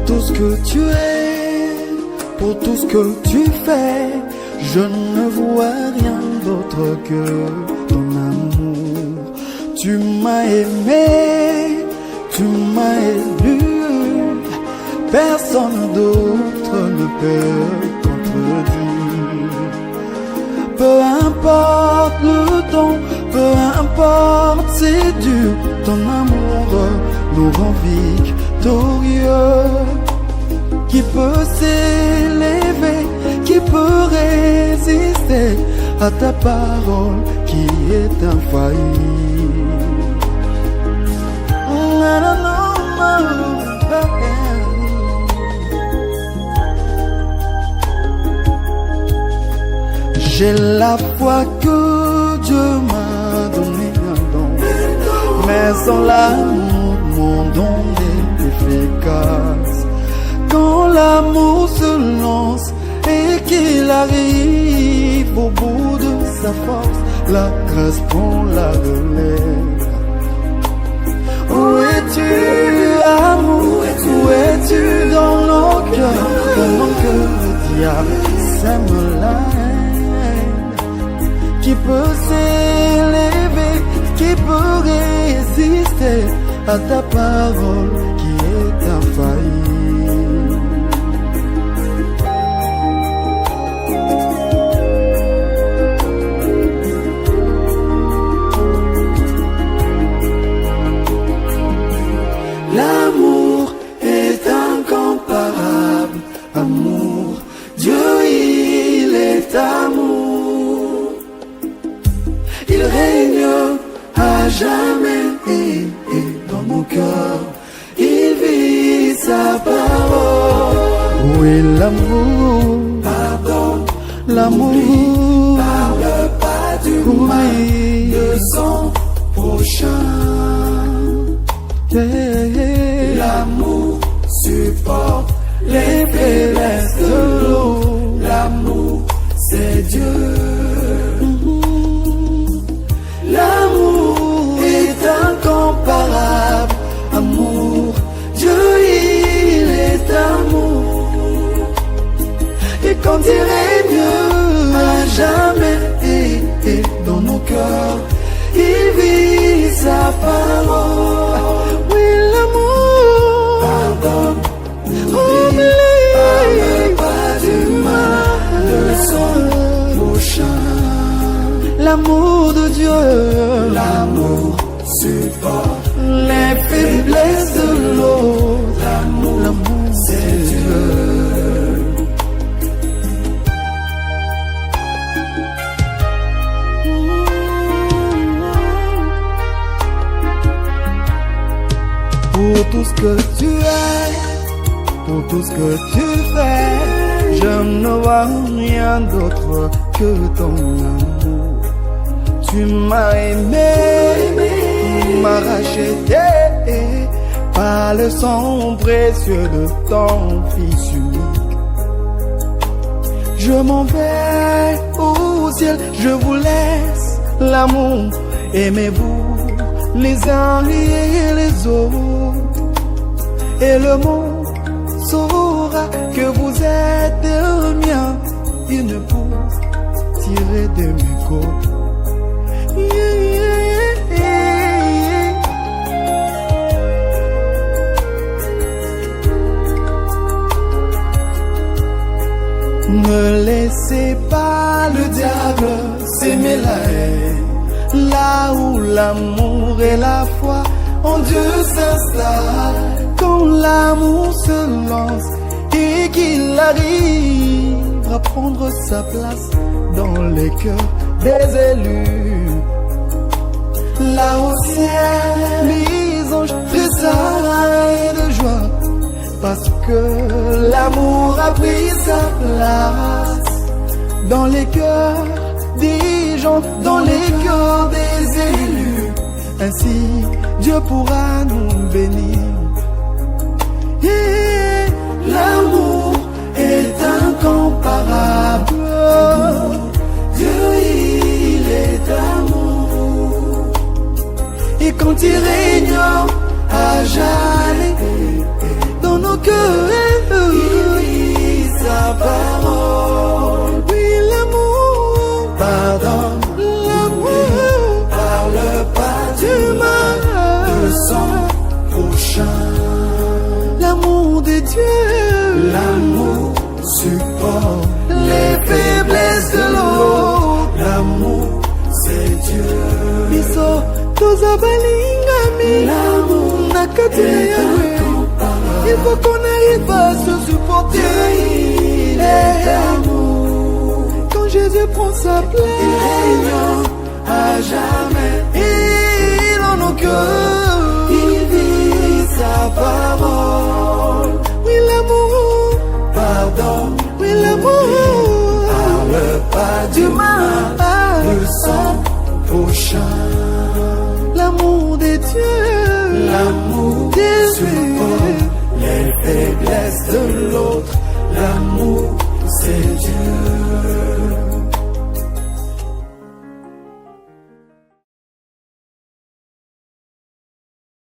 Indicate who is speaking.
Speaker 1: tout ce que tu es, pour tout ce que tu fais, je ne vois rien d'autre que ton amour. Tu m'as aimé, tu m'as élu, personne d'autre ne peut contredire. Peu importe le temps, peu importe c'est dur, ton amour nous rend victorieux. Qui peut s'élever, qui peut résister à ta parole qui est infaillible. J'ai la foi que Dieu m'a donné un don, mais sans l'amour, mon don est efficace. Quand l'amour se lance et qu'il arrive au bout de sa force, la grâce prend la relève. Où es-tu, amour? Où es-tu dans nos cœurs? Pendant que le diable sème la haine. Qui peut s'élever, qui peut résister à ta parole qui est infaillible? L'amour est incomparable, amour, Dieu il est amour. Il règne à jamais et dans nos cœurs, il vit sa parole. Où est l'amour? Pardon, l'amour. Parle pas du mal de son prochain. L'amour supporte les faiblesses de l'eau. L'amour, c'est Dieu. L'amour est incomparable. Amour, Dieu, il est amour. Et quand il règne à jamais et dans nos cœurs, il vit sa parole. Oui, l'amour pardonne, oublie, parle pas du mal de son prochain. L'amour de Dieu, l'amour supporte les faiblesses de l'autre. L'amour, c'est Dieu. Pour tout ce que tu es, pour tout ce que tu fais, je ne vois rien d'autre que ton amour. Tu m'as aimé, tu m'as racheté par le sang précieux de ton Fils unique. Je m'en vais au ciel, je vous laisse l'amour, aimez-vous les uns et les autres, et le monde saura que vous êtes le mien, une épouse tirée de mes côtes. Ne laissez pas le diable s'aimer la haine. Là où l'amour et la foi en Dieu s'installent, quand l'amour se lance et qu'il arrive à prendre sa place dans les cœurs des élus, là au ciel les anges tressaillent de joie, parce que l'amour a pris sa place dans les cœurs des gens, dans les cœurs des élus. Ainsi Dieu pourra nous bénir. Et l'amour est incomparable. Dieu il est amour. Et quand il règne à jamais dans nos cœurs, toza balingami na kati na Yahweh. Il faut qu'on arrive à se supporter. Quand Jésus prend sa place, il règne à jamais. Il en nos cœurs, il vit sa parole. Oui, l'amour, pardon. Oui, l'amour, parle pas du mal, le sang prochain. L'amour de Dieu, l'amour supporte les faiblesses de l'autre.